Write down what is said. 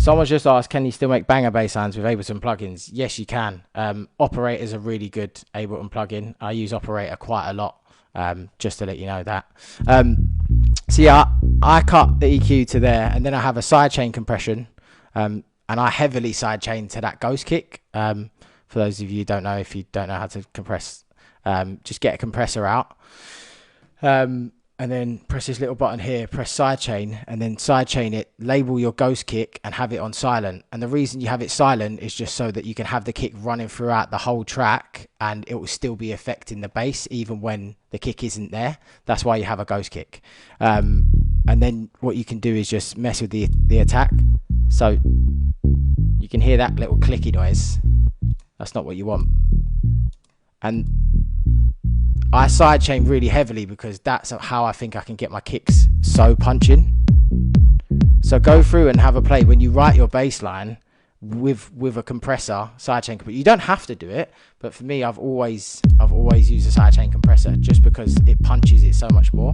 Someone's just asked, can you still make banger bass lines with Ableton plugins? Yes, you can. Operator's a really good Ableton plugin. I use Operator quite a lot, just to let you know that. So yeah, I cut the EQ to there, and then I have a sidechain compression, and I heavily sidechain to that ghost kick. For those of you who don't know, if you don't know how to compress, just get a compressor out. And then press this little button here, press sidechain, and then sidechain it, label your ghost kick and have it on silent. And the reason you have it silent is just so that you can have the kick running throughout the whole track and it will still be affecting the bass even when the kick isn't there. That's why you have a ghost kick. And then what you can do is just mess with the attack. So you can hear that little clicky noise. That's not what you want. And I sidechain really heavily because that's how I think I can get my kicks so punching. So go through and have a play when you write your bass line with a compressor, sidechain compressor. You don't have to do it, but for me, I've always used a sidechain compressor just because it punches it so much more.